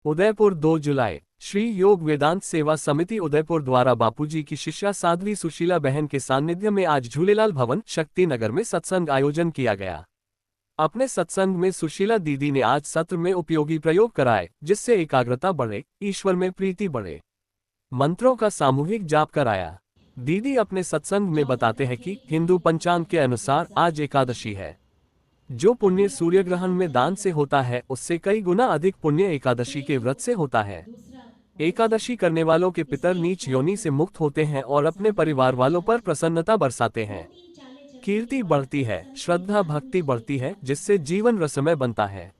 उदयपुर 2 जुलाई। श्री योग वेदांत सेवा समिति उदयपुर द्वारा बापूजी की शिष्या साध्वी सुशीला बहन के सानिध्य में आज झूलेलाल भवन शक्ति नगर में सत्संग आयोजन किया गया। अपने सत्संग में सुशीला दीदी ने आज सत्र में उपयोगी प्रयोग कराए, जिससे एकाग्रता बढ़े, ईश्वर में प्रीति बढ़े। मंत्रों का सामूहिक जाप कराया। दीदी अपने सत्संग में बताते हैं कि हिंदू पंचांग के अनुसार आज एकादशी है। जो पुण्य सूर्य ग्रहण में दान से होता है, उससे कई गुना अधिक पुण्य एकादशी के व्रत से होता है। एकादशी करने वालों के पितर नीच योनि से मुक्त होते हैं और अपने परिवार वालों पर प्रसन्नता बरसाते हैं। कीर्ति बढ़ती है, श्रद्धा भक्ति बढ़ती है, जिससे जीवन रसमय बनता है,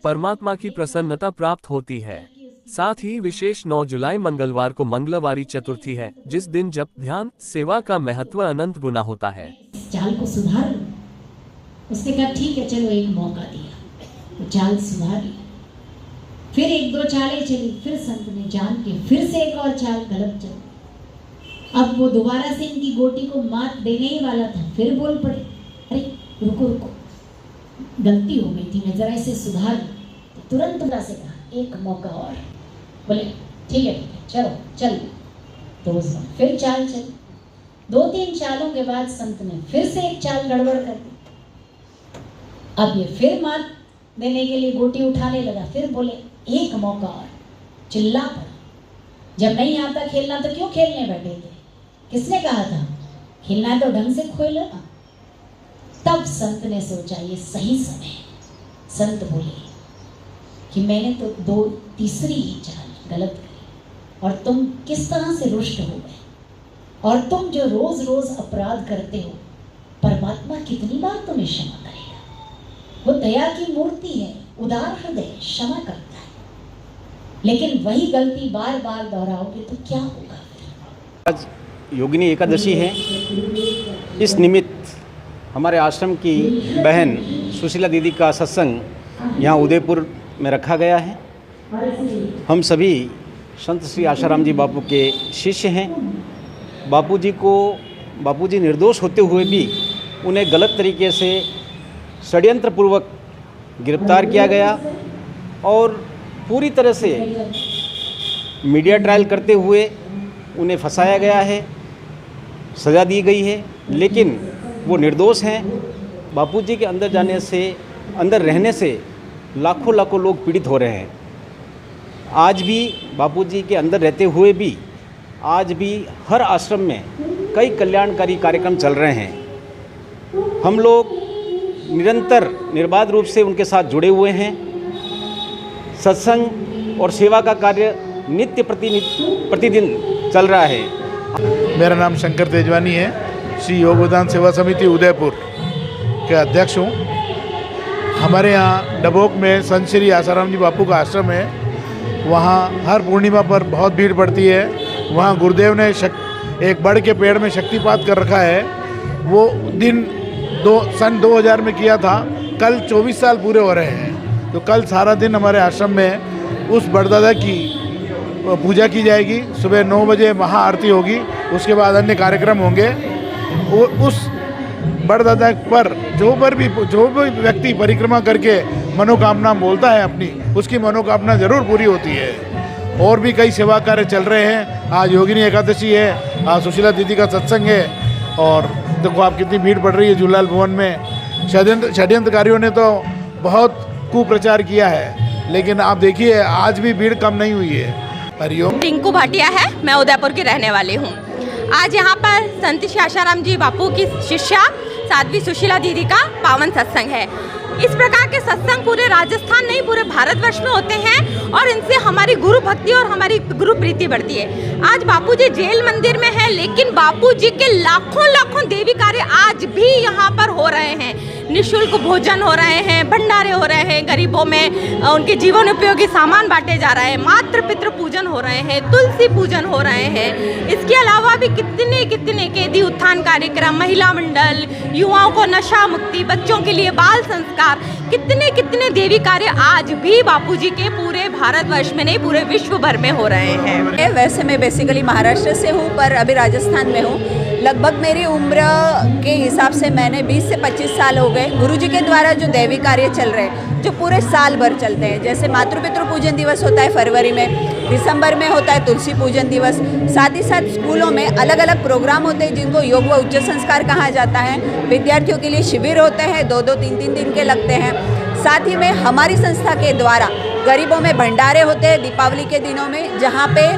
परमात्मा की प्रसन्नता प्राप्त होती है। साथ ही विशेष 9 जुलाई मंगलवार को मंगलवारी चतुर्थी है, जिस दिन जप ध्यान सेवा का महत्व अनंत गुना होता है। चाल को सुधार लो। उसने कहा ठीक है, चलो एक मौका दिया, वो चाल सुधार ली। फिर 1-2 चालें चली, फिर संत ने जान के फिर से एक और चाल गलत चली। अब वो दोबारा से इनकी गोटी को मात देने ही वाला था, फिर बोल पड़े, अरे रुको रुको, गलती हो गई थी, मैं जरा इसे सुधार। तो तुरंत बड़ा से कहा एक मौका और। बोले ठीक है चलो चल। तो फिर चाल चली। 2-3 चालों के बाद संत ने फिर से एक चाल गड़बड़ कर दी। अब ये फिर मात देने के लिए गोटी उठाने लगा, फिर बोले एक मौका और। चिल्ला पड़ा, जब नहीं आता खेलना तो क्यों खेलने बैठे थे? किसने कहा था? खेलना तो ढंग से खेलो ना। तब संत ने सोचा ये सही समय है। संत बोले कि मैंने तो तीसरी ही चाल गलत करी और तुम किस तरह से रुष्ट हो गए, और तुम जो रोज रोज अपराध करते हो, परमात्मा कितनी बार तुम्हें क्षमा करेगा? वो दया की मूर्ति है, उदार हृदय, क्षमा करता है। लेकिन वही गलती बार बार दोहराओगे तो क्या होगा? आज योगिनी एकादशी है। इस निमित्त हमारे आश्रम की बहन सुशीला दीदी का सत्संग यहाँ उदयपुर में रखा गया है। हम सभी संत श्री आशाराम जी बापू के शिष्य हैं। बापूजी निर्दोष होते हुए भी उन्हें गलत तरीके से षड्यंत्र पूर्वक गिरफ्तार किया गया और पूरी तरह से मीडिया ट्रायल करते हुए उन्हें फंसाया गया है, सज़ा दी गई है, लेकिन वो निर्दोष हैं। बापूजी के अंदर रहने से लाखों लोग पीड़ित हो रहे हैं। आज भी बापूजी के अंदर रहते हुए भी आज भी हर आश्रम में कई कल्याणकारी कार्यक्रम चल रहे हैं। हम लोग निरंतर निर्बाध रूप से उनके साथ जुड़े हुए हैं। सत्संग और सेवा का कार्य नित्य प्रतिदिन चल रहा है। मेरा नाम शंकर तेजवानी है। श्री योग वेदांत सेवा समिति उदयपुर के अध्यक्ष हूँ। हमारे यहाँ डबोक में संत श्री आशाराम जी बापू का आश्रम है। वहाँ हर पूर्णिमा पर बहुत भीड़ पड़ती है। वहाँ गुरुदेव ने एक बड़ के पेड़ में शक्तिपात कर रखा है। वो दिन सन 2000 में किया था। कल 24 साल पूरे हो रहे हैं। तो कल सारा दिन हमारे आश्रम में उस बड़दादा की पूजा की जाएगी। सुबह 9 बजे महाआरती होगी, उसके बाद अन्य कार्यक्रम होंगे। उस बड़दादा पर जो भी व्यक्ति परिक्रमा करके मनोकामना बोलता है अपनी, उसकी मनोकामना ज़रूर पूरी होती है। और भी कई सेवा कार्य चल रहे हैं। आज योगिनी एकादशी है, आज सुशीला दीदी का सत्संग है। और देखो आप कितनी भीड़ पड़ रही है झूलेलाल भवन में। षड्यंत्रकारियों ने तो बहुत कुप्रचार किया है, लेकिन आप देखिए आज भी भीड़ कम नहीं हुई है। हरिओम। टिंकू भाटिया है, मैं उदयपुर की रहने वाली हूँ। आज यहाँ पर संत श्री आशाराम जी बापू की शिष्या साध्वी सुशीला दीदी का पावन सत्संग है। इस प्रकार के सत्संग पूरे राजस्थान नहीं, पूरे भारतवर्ष में होते हैं और इनसे हमारी गुरु भक्ति और हमारी गुरु प्रीति बढ़ती है। आज बापूजी जेल मंदिर में है, लेकिन बापूजी के लाखों देवी कार्य आज भी यहाँ पर हो रहे हैं। निःशुल्क भोजन हो रहे हैं, भंडारे हो रहे हैं, गरीबों में उनके जीवन उपयोगी सामान बांटे जा रहे हैं, मातृ पितृ पूजन हो रहे हैं, तुलसी पूजन हो रहे हैं। इसके अलावा भी कितने कैदी उत्थान कार्यक्रम, महिला मंडल, युवाओं को नशा मुक्ति, बच्चों के लिए बाल संस्कार, कितने देवी कार्य आज भी बापूजी के पूरे भारतवर्ष में नहीं, पूरे विश्व भर में हो रहे हैं। वैसे मैं बेसिकली महाराष्ट्र से हूँ, पर अभी राजस्थान में हूँ। लगभग मेरी उम्र के हिसाब से मैंने 20 से 25 साल हो गए गुरुजी के द्वारा जो दैवी कार्य चल रहे हैं, जो पूरे साल भर चलते हैं। जैसे मातृपितृ पूजन दिवस होता है फरवरी में, दिसंबर में होता है तुलसी पूजन दिवस, साथ ही साथ स्कूलों में अलग अलग प्रोग्राम होते हैं जिनको योग व उच्च संस्कार कहा जाता है। विद्यार्थियों के लिए शिविर होते हैं, 2-2, 3-3 दिन के लगते हैं। साथ ही में हमारी संस्था के द्वारा गरीबों में भंडारे होते हैं दीपावली के दिनों में, जहाँ पे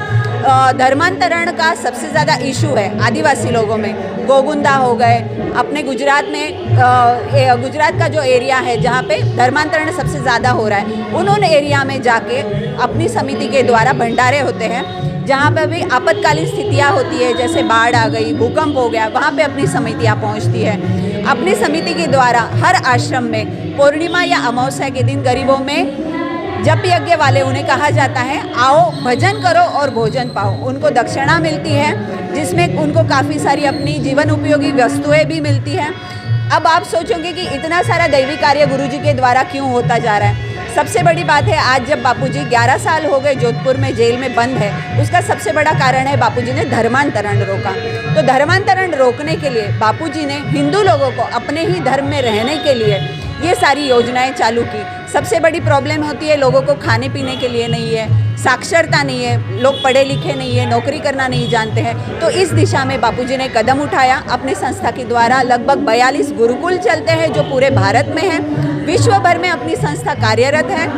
धर्मांतरण का सबसे ज़्यादा इशू है आदिवासी लोगों में। गोगुंदा हो गए, अपने गुजरात में गुजरात का जो एरिया है जहाँ पे धर्मांतरण सबसे ज़्यादा हो रहा है, उन्होंने एरिया में जाके अपनी समिति के द्वारा भंडारे होते हैं, जहाँ पे भी आपातकालीन स्थितियाँ होती है, जैसे बाढ़ आ गई, भूकंप हो गया, वहाँ पे अपनी समितियाँ पहुँचती है। अपनी समिति के द्वारा हर आश्रम में पूर्णिमा या अमावस्या के दिन गरीबों में जप यज्ञ वाले उन्हें कहा जाता है, आओ भजन करो और भोजन पाओ। उनको दक्षिणा मिलती है, जिसमें उनको काफ़ी सारी अपनी जीवन उपयोगी वस्तुएं भी मिलती हैं। अब आप सोचोगे कि इतना सारा दैवी कार्य गुरुजी के द्वारा क्यों होता जा रहा है। सबसे बड़ी बात है, आज जब बापूजी 11 साल हो गए जोधपुर में जेल में बंद है, उसका सबसे बड़ा कारण है बापूजी ने धर्मांतरण रोका। तो धर्मांतरण रोकने के लिए बापूजी ने हिंदू लोगों को अपने ही धर्म में रहने के लिए ये सारी योजनाएं चालू की। सबसे बड़ी प्रॉब्लम होती है, लोगों को खाने पीने के लिए नहीं है, साक्षरता नहीं है, लोग पढ़े लिखे नहीं है, नौकरी करना नहीं जानते हैं। तो इस दिशा में बापूजी ने कदम उठाया। अपने संस्था के द्वारा लगभग 42 गुरुकुल चलते हैं जो पूरे भारत में हैं। विश्व भर में अपनी संस्था कार्यरत है।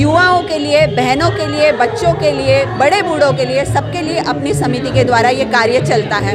युवाओं के लिए, बहनों के लिए, बच्चों के लिए, बड़े बूढ़ों के लिए, सबके लिए अपनी समिति के द्वारा ये कार्य चलता है।